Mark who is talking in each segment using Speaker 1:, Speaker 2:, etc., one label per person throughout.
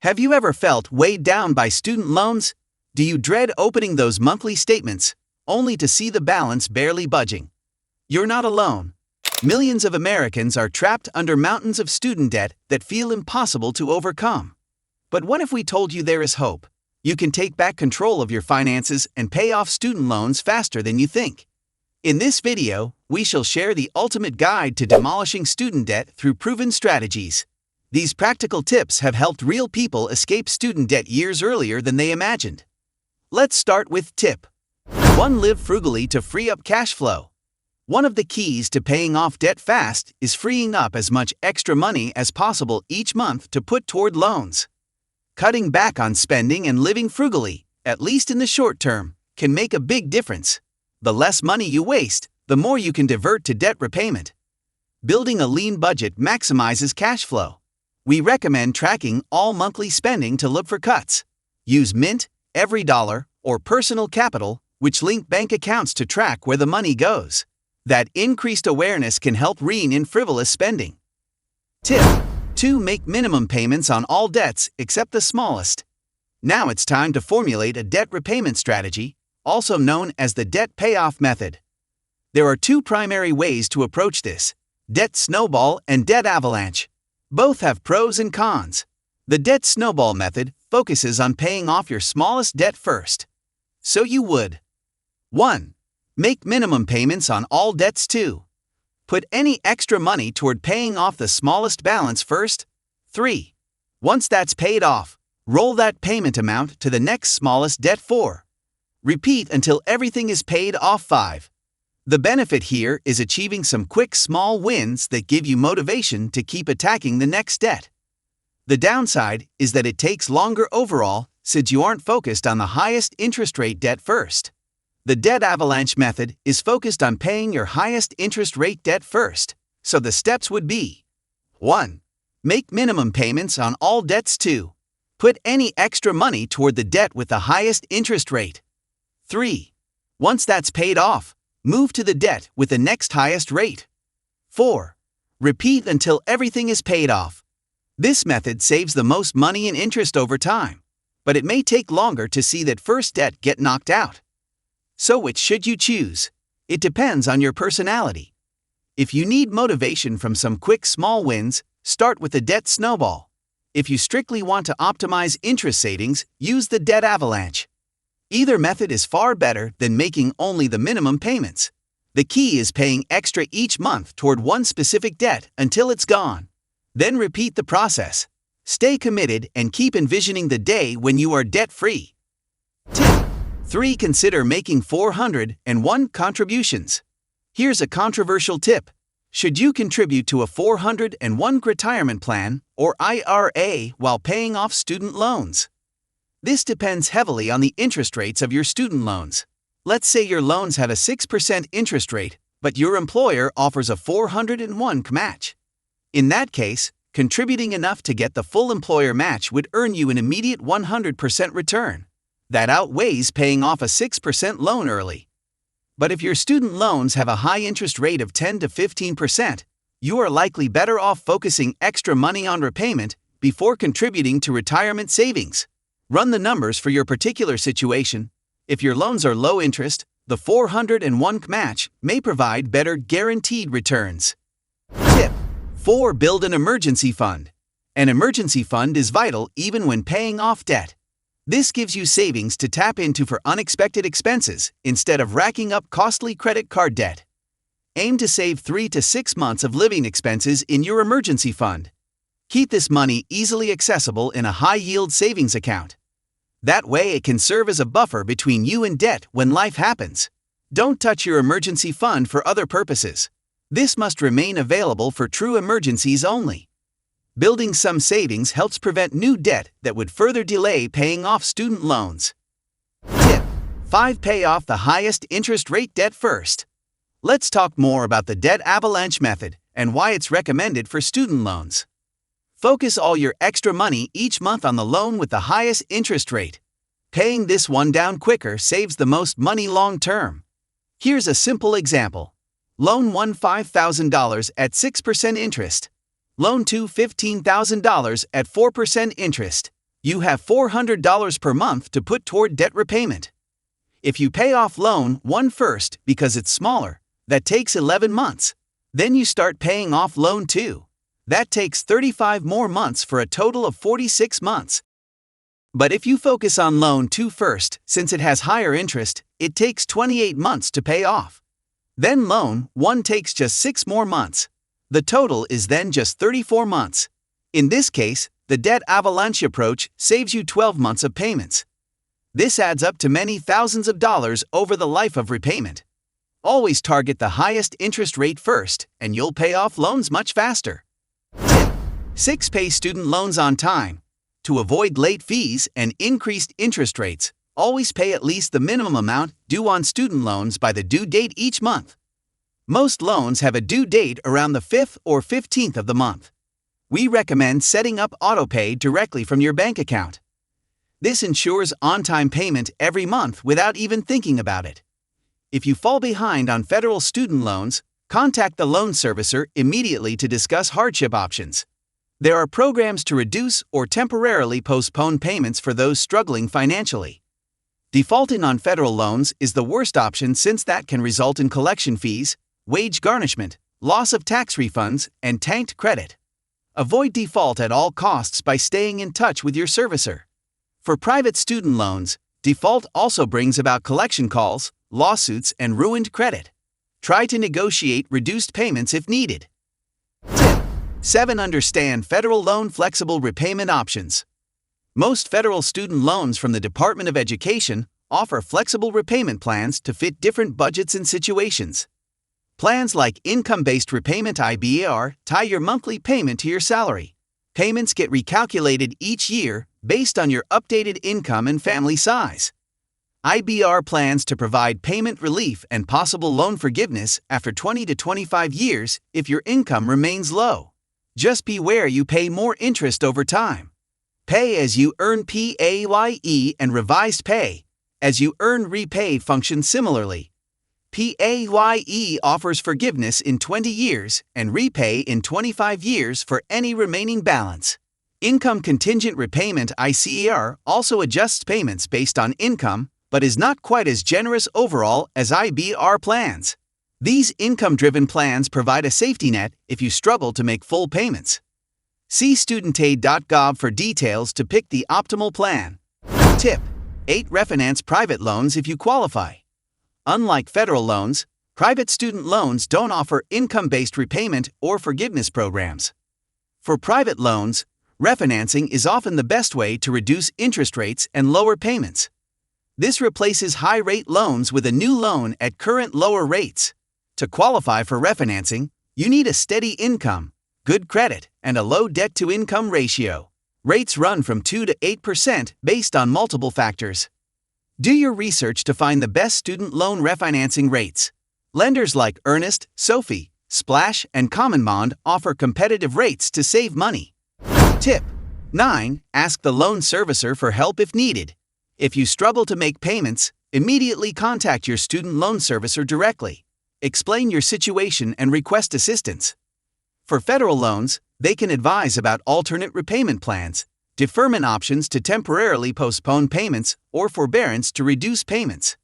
Speaker 1: Have you ever felt weighed down by student loans? Do you dread opening those monthly statements, only to see the balance barely budging? You're not alone. Millions of Americans are trapped under mountains of student debt that feel impossible to overcome. But what if we told you there is hope? You can take back control of your finances and pay off student loans faster than you think. In this video, we shall share the ultimate guide to demolishing student debt through proven strategies. These practical tips have helped real people escape student debt years earlier than they imagined. Let's start with tip 1. Live frugally to free up cash flow. One of the keys to paying off debt fast is freeing up as much extra money as possible each month to put toward loans. Cutting back on spending and living frugally, at least in the short term, can make a big difference. The less money you waste, the more you can divert to debt repayment. Building a lean budget maximizes cash flow. We recommend tracking all monthly spending to look for cuts. Use Mint, Every Dollar, or Personal Capital, which link bank accounts to track where the money goes. That increased awareness can help rein in frivolous spending. Tip 2. Make minimum payments on all debts except the smallest. Now it's time to formulate a debt repayment strategy, also known as the debt payoff method. There are two primary ways to approach this: debt snowball and debt avalanche. Both have pros and cons. The debt snowball method focuses on paying off your smallest debt first. So you would 1. Make minimum payments on all debts. 2. Put any extra money toward paying off the smallest balance first. 3. Once that's paid off, roll that payment amount to the next smallest debt. 4. Repeat until everything is paid off. 5. The benefit here is achieving some quick small wins that give you motivation to keep attacking the next debt. The downside is that it takes longer overall, since you aren't focused on the highest interest rate debt first. The debt avalanche method is focused on paying your highest interest rate debt first, so the steps would be: 1. Make minimum payments on all debts. 2. Put any extra money toward the debt with the highest interest rate. 3. Once that's paid off, move to the debt with the next highest rate. 4. Repeat until everything is paid off. This method saves the most money and interest over time, but it may take longer to see that first debt get knocked out. So which should you choose? It depends on your personality. If you need motivation from some quick small wins, start with the debt snowball. If you strictly want to optimize interest savings, use the debt avalanche. Either method is far better than making only the minimum payments. The key is paying extra each month toward one specific debt until it's gone. Then repeat the process. Stay committed and keep envisioning the day when you are debt-free. Tip 3. Consider making 401 contributions. Here's a controversial tip. Should you contribute to a 401 retirement plan or IRA while paying off student loans? This depends heavily on the interest rates of your student loans. Let's say your loans have a 6% interest rate, but your employer offers a 401 match. In that case, contributing enough to get the full employer match would earn you an immediate 100% return. That outweighs paying off a 6% loan early. But if your student loans have a high interest rate of 10 to 15%, you are likely better off focusing extra money on repayment before contributing to retirement savings. Run the numbers for your particular situation. If your loans are low interest, the 401 match may provide better guaranteed returns. Tip 4. Build an emergency fund. An emergency fund is vital even when paying off debt. This gives you savings to tap into for unexpected expenses instead of racking up costly credit card debt. Aim to save 3 to 6 months of living expenses in your emergency fund. Keep this money easily accessible in a high-yield savings account. That way it can serve as a buffer between you and debt when life happens. Don't touch your emergency fund for other purposes. This must remain available for true emergencies only. Building some savings helps prevent new debt that would further delay paying off student loans. Tip 5. Pay off the highest interest rate debt first. Let's talk more about the debt avalanche method and why it's recommended for student loans. Focus all your extra money each month on the loan with the highest interest rate. Paying this one down quicker saves the most money long term. Here's a simple example. Loan 1 $5,000 at 6% interest. Loan 2 $15,000 at 4% interest. You have $400 per month to put toward debt repayment. If you pay off loan 1 first because it's smaller, that takes 11 months. Then you start paying off loan 2. That takes 35 more months for a total of 46 months. But if you focus on loan 2 first, since it has higher interest, it takes 28 months to pay off. Then loan 1 takes just 6 more months. The total is then just 34 months. In this case, the debt avalanche approach saves you 12 months of payments. This adds up to many thousands of dollars over the life of repayment. Always target the highest interest rate first, and you'll pay off loans much faster. Tip: 6. Pay student loans on time. To avoid late fees and increased interest rates, always pay at least the minimum amount due on student loans by the due date each month. Most loans have a due date around the 5th or 15th of the month. We recommend setting up autopay directly from your bank account. This ensures on-time payment every month without even thinking about it. If you fall behind on federal student loans, contact the loan servicer immediately to discuss hardship options. There are programs to reduce or temporarily postpone payments for those struggling financially. Defaulting on federal loans is the worst option since that can result in collection fees, wage garnishment, loss of tax refunds, and tanked credit. Avoid default at all costs by staying in touch with your servicer. For private student loans, default also brings about collection calls, lawsuits, and ruined credit. Try to negotiate reduced payments if needed. Tip: 7. Understand federal loan flexible repayment options. Most federal student loans from the Department of Education offer flexible repayment plans to fit different budgets and situations. Plans like income-based repayment (IBR) tie your monthly payment to your salary. Payments get recalculated each year based on your updated income and family size. IBR plans to provide payment relief and possible loan forgiveness after 20 to 25 years if your income remains low. Just beware you pay more interest over time. Pay as you earn (PAYE) and revised pay as you earn repay function similarly. PAYE offers forgiveness in 20 years and repay in 25 years for any remaining balance. Income contingent repayment (ICR) also adjusts payments based on income, but is not quite as generous overall as IBR plans. These income-driven plans provide a safety net if you struggle to make full payments. See studentaid.gov for details to pick the optimal plan. Tip: 8. Refinance private loans if you qualify. Unlike federal loans, private student loans don't offer income-based repayment or forgiveness programs. For private loans, refinancing is often the best way to reduce interest rates and lower payments. This replaces high-rate loans with a new loan at current lower rates. To qualify for refinancing, you need a steady income, good credit, and a low debt-to-income ratio. Rates run from 2 to 8% based on multiple factors. Do your research to find the best student loan refinancing rates. Lenders like Earnest, Sophie, Splash, and Common Bond offer competitive rates to save money. Tip: 9. Ask the loan servicer for help if needed. If you struggle to make payments, immediately contact your student loan servicer directly. Explain your situation and request assistance. For federal loans, they can advise about alternate repayment plans, deferment options to temporarily postpone payments, or forbearance to reduce payments.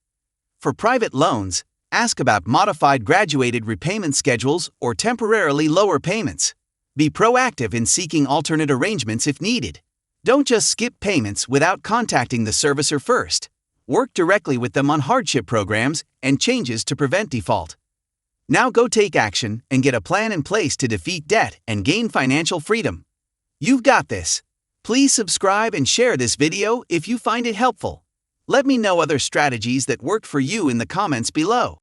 Speaker 1: For private loans, ask about modified graduated repayment schedules or temporarily lower payments. Be proactive in seeking alternate arrangements if needed. Don't just skip payments without contacting the servicer first. Work directly with them on hardship programs and changes to prevent default. Now go take action and get a plan in place to defeat debt and gain financial freedom. You've got this. Please subscribe and share this video if you find it helpful. Let me know other strategies that worked for you in the comments below.